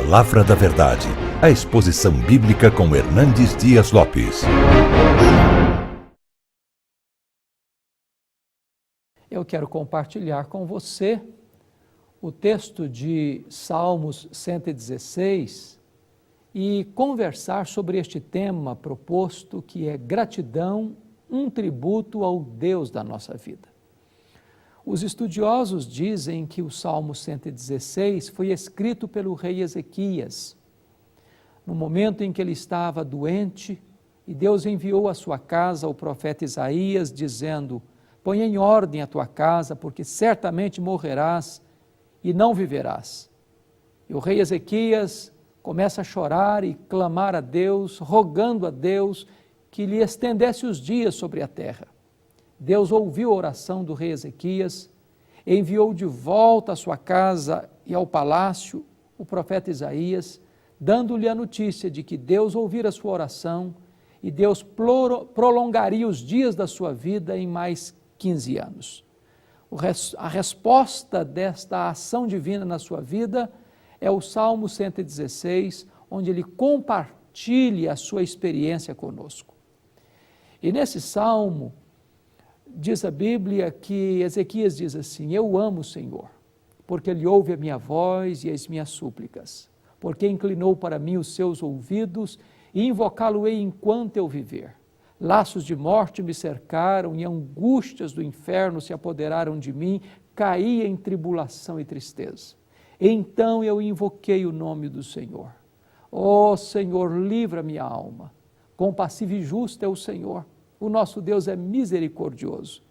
Palavra da Verdade, a exposição bíblica com Hernandes Dias Lopes. Eu quero compartilhar com você o texto de Salmos 116 e conversar sobre este tema proposto, que é gratidão, um tributo ao Deus da nossa vida. Os estudiosos dizem que o Salmo 116 foi escrito pelo rei Ezequias, no momento em que ele estava doente, e Deus enviou à sua casa o profeta Isaías, dizendo: põe em ordem a tua casa, porque certamente morrerás e não viverás. E o rei Ezequias começa a chorar e clamar a Deus, rogando a Deus que lhe estendesse os dias sobre a terra. Deus ouviu a oração do rei Ezequias, enviou de volta à sua casa e ao palácio o profeta Isaías, dando-lhe a notícia de que Deus ouvira a sua oração e Deus prolongaria os dias da sua vida em mais 15 anos. A resposta desta ação divina na sua vida é o Salmo 116, onde ele compartilha a sua experiência conosco. E nesse salmo, diz a Bíblia que Ezequias diz assim: eu amo o Senhor, porque Ele ouve a minha voz e as minhas súplicas, porque inclinou para mim os seus ouvidos, e invocá-lo-ei enquanto eu viver. Laços de morte me cercaram e angústias do inferno se apoderaram de mim, caí em tribulação e tristeza. Então eu invoquei o nome do Senhor. Ó Senhor, livra minha alma. Compassivo e justo é o Senhor. O nosso Deus é misericordioso.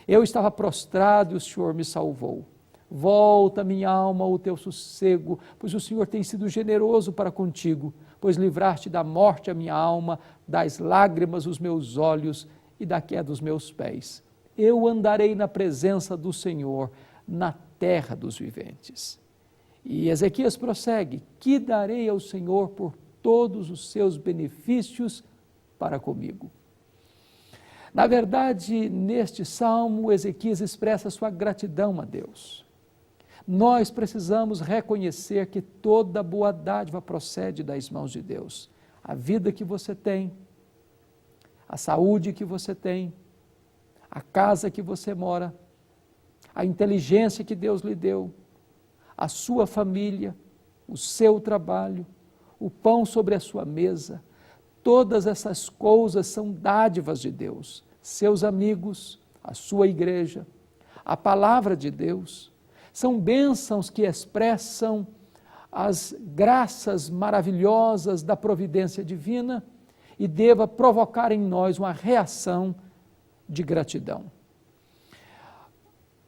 Eu estava prostrado e o Senhor me salvou. Volta, minha alma, ao teu sossego, pois o Senhor tem sido generoso para contigo, pois livraste da morte a minha alma, das lágrimas os meus olhos e da queda dos meus pés. Eu andarei na presença do Senhor, na terra dos viventes. E Ezequias prossegue: que darei ao Senhor por todos os seus benefícios para comigo? Na verdade, neste salmo, Ezequias expressa sua gratidão a Deus. Nós precisamos reconhecer que toda boa dádiva procede das mãos de Deus. A vida que você tem, a saúde que você tem, a casa que você mora, a inteligência que Deus lhe deu, a sua família, o seu trabalho, o pão sobre a sua mesa, todas essas coisas são dádivas de Deus. Seus amigos, a sua igreja, a palavra de Deus, são bênçãos que expressam as graças maravilhosas da providência divina e deva provocar em nós uma reação de gratidão.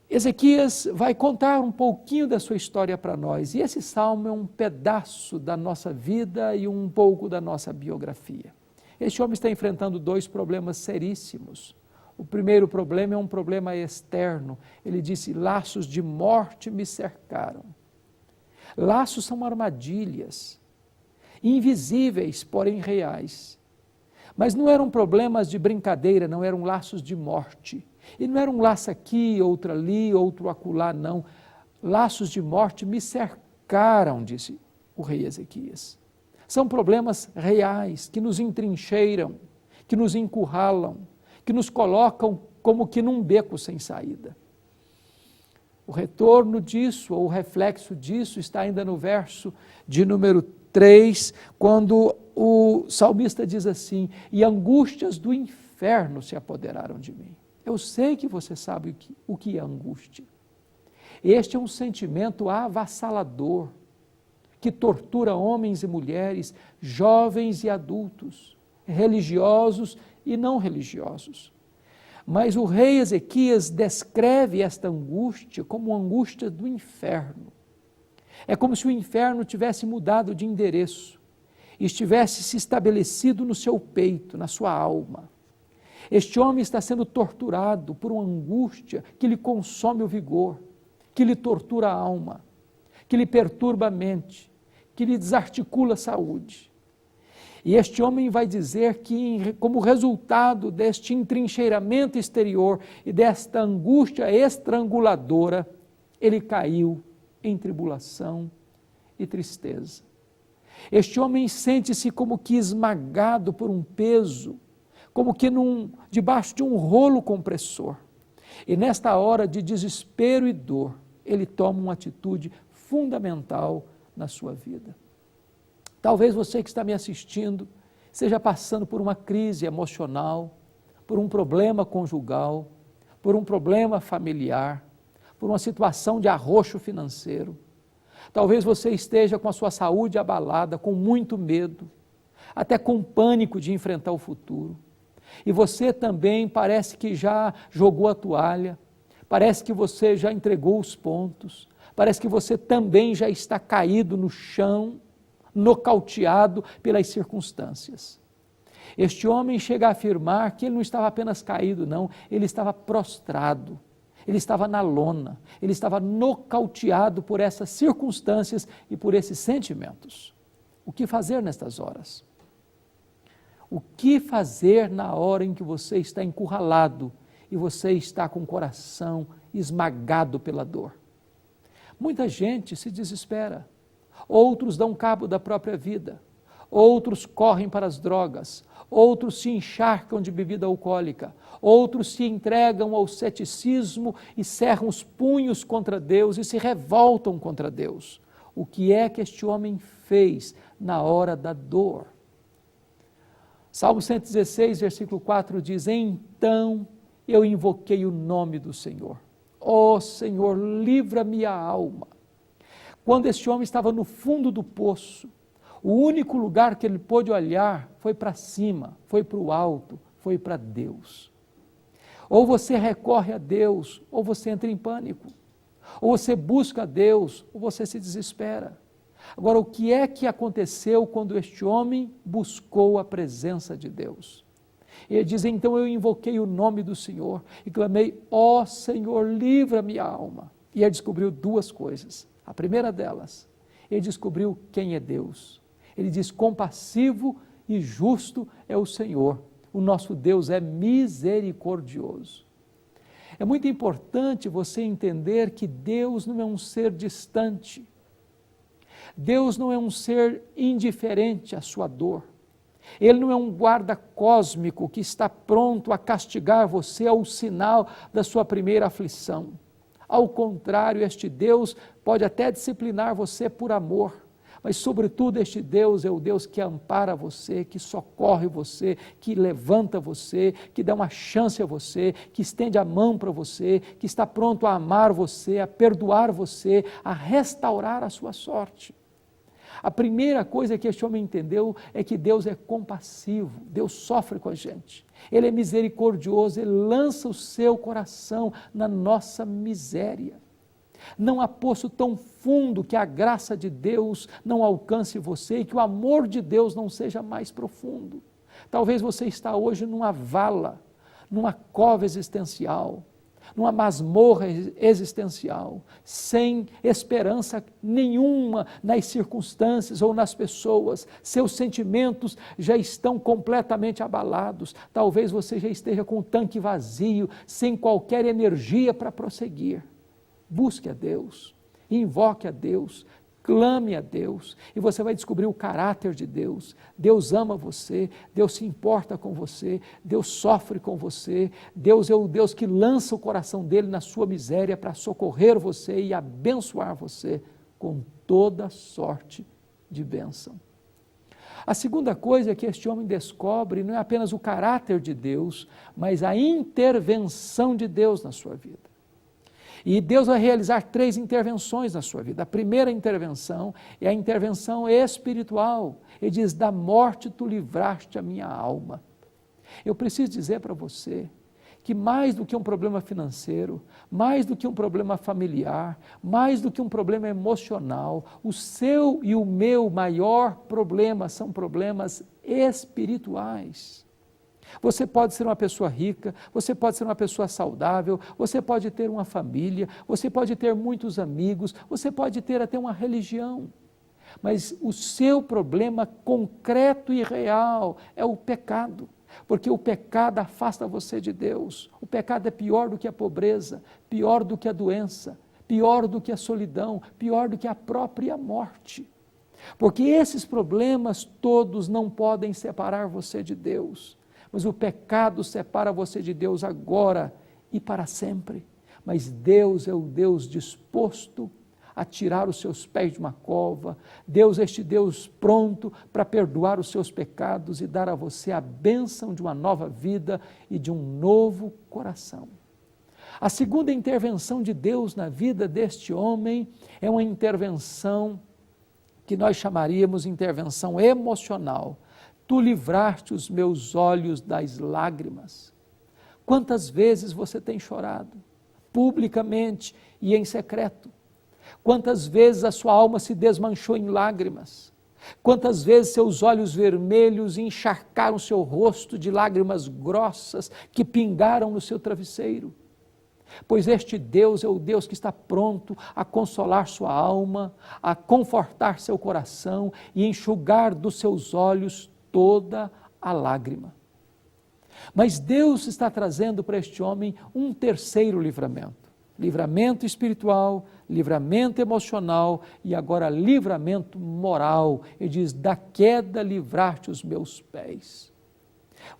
Ezequias vai contar um pouquinho da sua história para nós, e esse salmo é um pedaço da nossa vida e um pouco da nossa biografia. Este homem está enfrentando dois problemas seríssimos. O primeiro problema é um problema externo. Ele disse: laços de morte me cercaram. Laços são armadilhas, invisíveis, porém reais. Mas não eram problemas de brincadeira, não eram laços de morte. E não era um laço aqui, outro ali, outro acolá, não. Laços de morte me cercaram, disse o rei Ezequias. São problemas reais que nos entrincheiram, que nos encurralam, que nos colocam como que num beco sem saída. O retorno disso, ou o reflexo disso, está ainda no verso de número 3, quando o salmista diz assim: e angústias do inferno se apoderaram de mim. Eu sei que você sabe o que é angústia. Este é um sentimento avassalador, que tortura homens e mulheres, jovens e adultos, religiosos e não religiosos. Mas o rei Ezequias descreve esta angústia como uma angústia do inferno. É como se o inferno tivesse mudado de endereço, estivesse se estabelecido no seu peito, na sua alma. Este homem está sendo torturado por uma angústia que lhe consome o vigor, que lhe tortura a alma, que lhe perturba a mente, que lhe desarticula a saúde. E este homem vai dizer que, como resultado deste entrincheiramento exterior e desta angústia estranguladora, ele caiu em tribulação e tristeza. Este homem sente-se como que esmagado por um peso, como que debaixo de um rolo compressor. E nesta hora de desespero e dor, ele toma uma atitude fundamental na sua vida. Talvez você que está me assistindo esteja passando por uma crise emocional, por um problema conjugal, por um problema familiar, por uma situação de arroxo financeiro. Talvez você esteja com a sua saúde abalada, com muito medo, até com pânico de enfrentar o futuro. E você também parece que já jogou a toalha, parece que você já entregou os pontos, parece que você também já está caído no chão, nocauteado pelas circunstâncias. Este homem chega a afirmar que ele não estava apenas caído, não, ele estava prostrado, ele estava na lona, ele estava nocauteado por essas circunstâncias e por esses sentimentos. O que fazer nestas horas? O que fazer na hora em que você está encurralado e você está com o coração esmagado pela dor? Muita gente se desespera, outros dão cabo da própria vida, outros correm para as drogas, outros se encharcam de bebida alcoólica, outros se entregam ao ceticismo e cerram os punhos contra Deus e se revoltam contra Deus. O que é que este homem fez na hora da dor? Salmo 116, versículo 4 diz: então eu invoquei o nome do Senhor. Ó Senhor, livra-me a alma. Quando este homem estava no fundo do poço, o único lugar que ele pôde olhar foi para cima, foi para o alto, foi para Deus. Ou você recorre a Deus, ou você entra em pânico. Ou você busca a Deus, ou você se desespera. Agora, o que é que aconteceu quando este homem buscou a presença de Deus? Ele diz: então eu invoquei o nome do Senhor e clamei: ó Senhor, livra-me a alma. E ele descobriu duas coisas. A primeira delas, ele descobriu quem é Deus. Ele diz: compassivo e justo é o Senhor. O nosso Deus é misericordioso. É muito importante você entender que Deus não é um ser distante. Deus não é um ser indiferente à sua dor. Ele não é um guarda cósmico que está pronto a castigar você ao sinal da sua primeira aflição. Ao contrário, este Deus pode até disciplinar você por amor, mas sobretudo este Deus é o Deus que ampara você, que socorre você, que levanta você, que dá uma chance a você, que estende a mão para você, que está pronto a amar você, a perdoar você, a restaurar a sua sorte. A primeira coisa que este homem entendeu é que Deus é compassivo, Deus sofre com a gente. Ele é misericordioso, Ele lança o seu coração na nossa miséria. Não há poço tão fundo que a graça de Deus não alcance você e que o amor de Deus não seja mais profundo. Talvez você está hoje numa vala, numa cova existencial, numa masmorra existencial, sem esperança nenhuma nas circunstâncias ou nas pessoas. Seus sentimentos já estão completamente abalados. Talvez você já esteja com o tanque vazio, sem qualquer energia para prosseguir. Busque a Deus, invoque a Deus, clame a Deus e você vai descobrir o caráter de Deus. Deus ama você, Deus se importa com você, Deus sofre com você, Deus é o Deus que lança o coração dele na sua miséria para socorrer você e abençoar você com toda sorte de bênção. A segunda coisa que este homem descobre não é apenas o caráter de Deus, mas a intervenção de Deus na sua vida. E Deus vai realizar 3 intervenções na sua vida. A primeira intervenção é a intervenção espiritual. Ele diz: da morte tu livraste a minha alma. Eu preciso dizer para você que mais do que um problema financeiro, mais do que um problema familiar, mais do que um problema emocional, o seu e o meu maior problema são problemas espirituais. Você pode ser uma pessoa rica, você pode ser uma pessoa saudável, você pode ter uma família, você pode ter muitos amigos, você pode ter até uma religião. Mas o seu problema concreto e real é o pecado, porque o pecado afasta você de Deus. O pecado é pior do que a pobreza, pior do que a doença, pior do que a solidão, pior do que a própria morte. Porque esses problemas todos não podem separar você de Deus, mas o pecado separa você de Deus agora e para sempre. Mas Deus é o Deus disposto a tirar os seus pés de uma cova. Deus é este Deus pronto para perdoar os seus pecados e dar a você a bênção de uma nova vida e de um novo coração. A segunda intervenção de Deus na vida deste homem é uma intervenção que nós chamaríamos intervenção emocional. Tu livraste os meus olhos das lágrimas. Quantas vezes você tem chorado, publicamente e em secreto? Quantas vezes a sua alma se desmanchou em lágrimas? Quantas vezes seus olhos vermelhos encharcaram seu rosto de lágrimas grossas que pingaram no seu travesseiro? Pois este Deus é o Deus que está pronto a consolar sua alma, a confortar seu coração e enxugar dos seus olhos toda a lágrima. Mas Deus está trazendo para este homem um terceiro livramento. Livramento espiritual, livramento emocional e agora livramento moral. Ele diz, da queda livraste os meus pés.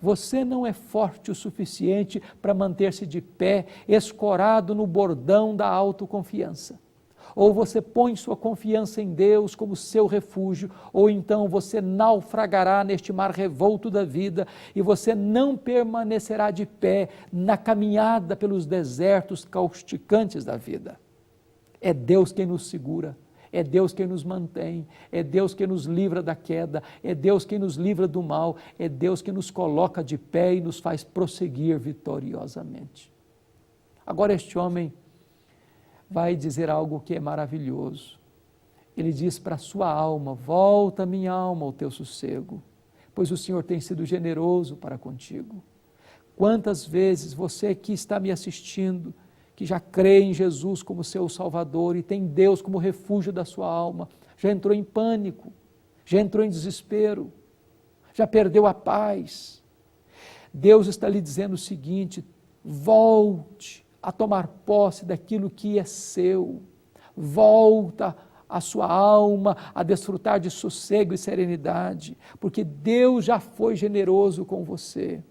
Você não é forte o suficiente para manter-se de pé, escorado no bordão da autoconfiança. Ou você põe sua confiança em Deus como seu refúgio, ou então você naufragará neste mar revolto da vida e você não permanecerá de pé na caminhada pelos desertos causticantes da vida. É Deus quem nos segura. É Deus quem nos mantém, é Deus quem nos livra da queda, é Deus quem nos livra do mal, é Deus quem nos coloca de pé e nos faz prosseguir vitoriosamente. Agora este homem vai dizer algo que é maravilhoso. Ele diz para a sua alma, volta minha alma ao teu sossego, pois o Senhor tem sido generoso para contigo. Quantas vezes você que está me assistindo, que já crê em Jesus como seu Salvador e tem Deus como refúgio da sua alma, já entrou em pânico, já entrou em desespero, já perdeu a paz. Deus está lhe dizendo o seguinte, volte a tomar posse daquilo que é seu, volta a sua alma a desfrutar de sossego e serenidade, porque Deus já foi generoso com você.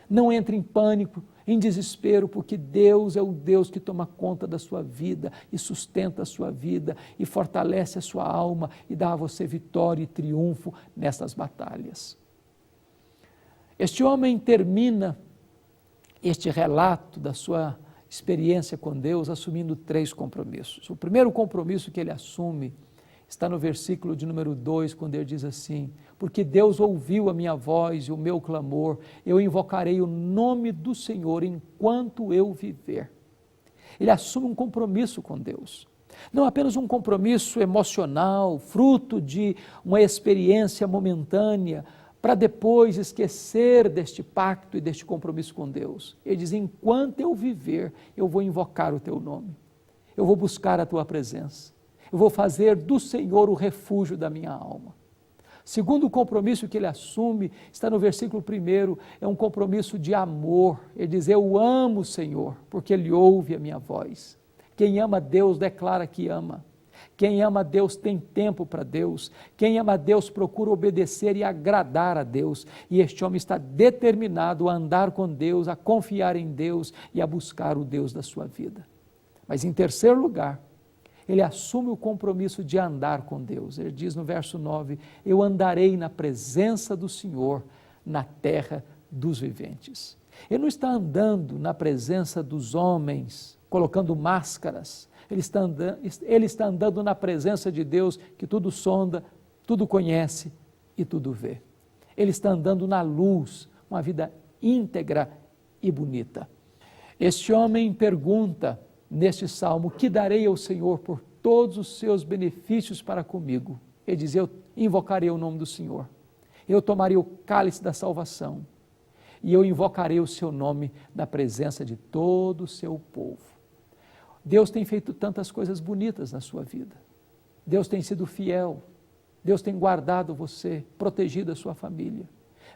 Não entre em pânico, em desespero, porque Deus é o Deus que toma conta da sua vida e sustenta a sua vida e fortalece a sua alma e dá a você vitória e triunfo nessas batalhas. Este homem termina este relato da sua experiência com Deus assumindo 3 compromissos. O primeiro compromisso que ele assume está no versículo de número 2, quando ele diz assim, porque Deus ouviu a minha voz e o meu clamor, eu invocarei o nome do Senhor enquanto eu viver. Ele assume um compromisso com Deus, não apenas um compromisso emocional, fruto de uma experiência momentânea, para depois esquecer deste pacto e deste compromisso com Deus. Ele diz, enquanto eu viver, eu vou invocar o teu nome, eu vou buscar a tua presença. Eu vou fazer do Senhor o refúgio da minha alma. Segundo compromisso que ele assume, está no versículo 1, é um compromisso de amor. Ele diz, eu amo o Senhor, porque Ele ouve a minha voz. Quem ama Deus declara que ama. Quem ama Deus tem tempo para Deus. Quem ama Deus procura obedecer e agradar a Deus. E este homem está determinado a andar com Deus, a confiar em Deus e a buscar o Deus da sua vida. Mas em terceiro lugar, ele assume o compromisso de andar com Deus. Ele diz no verso 9, eu andarei na presença do Senhor na terra dos viventes. Ele não está andando na presença dos homens, colocando máscaras. Ele está andando na presença de Deus, que tudo sonda, tudo conhece e tudo vê. Ele está andando na luz, uma vida íntegra e bonita. Este homem pergunta neste salmo, que darei ao Senhor por todos os seus benefícios para comigo? Ele diz, eu invocarei o nome do Senhor, eu tomarei o cálice da salvação e eu invocarei o seu nome na presença de todo o seu povo. Deus tem feito tantas coisas bonitas na sua vida, Deus tem sido fiel, Deus tem guardado você, protegido a sua família.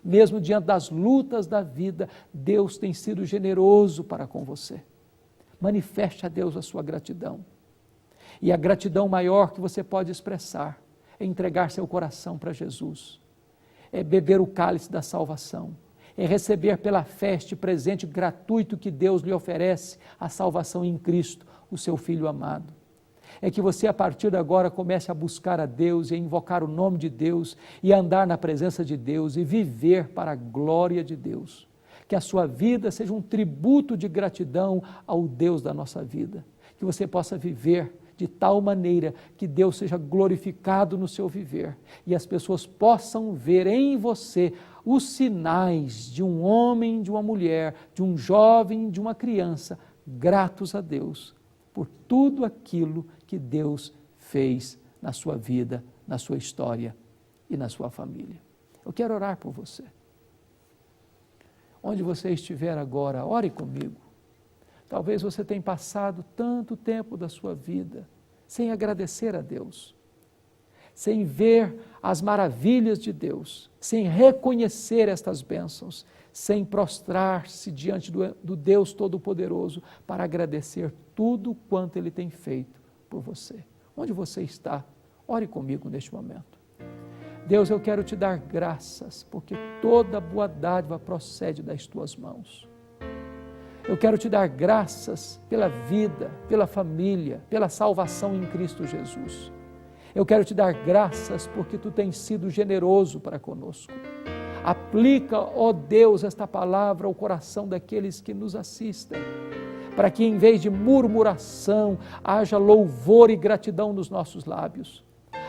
Mesmo diante das lutas da vida, Deus tem sido generoso para com você. Manifeste a Deus a sua gratidão. E a gratidão maior que você pode expressar é entregar seu coração para Jesus, é beber o cálice da salvação, é receber pela fé este presente gratuito que Deus lhe oferece, a salvação em Cristo, o seu Filho amado. É que você, a partir de agora, comece a buscar a Deus e a invocar o nome de Deus e a andar na presença de Deus e viver para a glória de Deus. Que a sua vida seja um tributo de gratidão ao Deus da nossa vida. Que você possa viver de tal maneira que Deus seja glorificado no seu viver e as pessoas possam ver em você os sinais de um homem, de uma mulher, de um jovem, de uma criança, gratos a Deus por tudo aquilo que Deus fez na sua vida, na sua história e na sua família. Eu quero orar por você. Onde você estiver agora, ore comigo. Talvez você tenha passado tanto tempo da sua vida sem agradecer a Deus, sem ver as maravilhas de Deus, sem reconhecer estas bênçãos, sem prostrar-se diante do Deus Todo-Poderoso para agradecer tudo quanto Ele tem feito por você. Onde você está? Ore comigo neste momento. Deus, eu quero te dar graças, porque toda boa dádiva procede das tuas mãos. Eu quero te dar graças pela vida, pela família, pela salvação em Cristo Jesus. Eu quero te dar graças porque tu tens sido generoso para conosco. Aplica, ó Deus, esta palavra ao coração daqueles que nos assistem, para que em vez de murmuração, haja louvor e gratidão nos nossos lábios,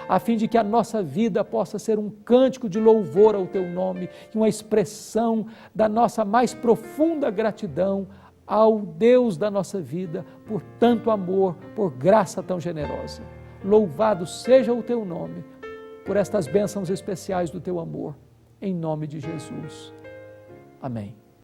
a fim de que a nossa vida possa ser um cântico de louvor ao teu nome e uma expressão da nossa mais profunda gratidão ao Deus da nossa vida, por tanto amor, por graça tão generosa. Louvado seja o teu nome, por estas bênçãos especiais do teu amor, em nome de Jesus. Amém.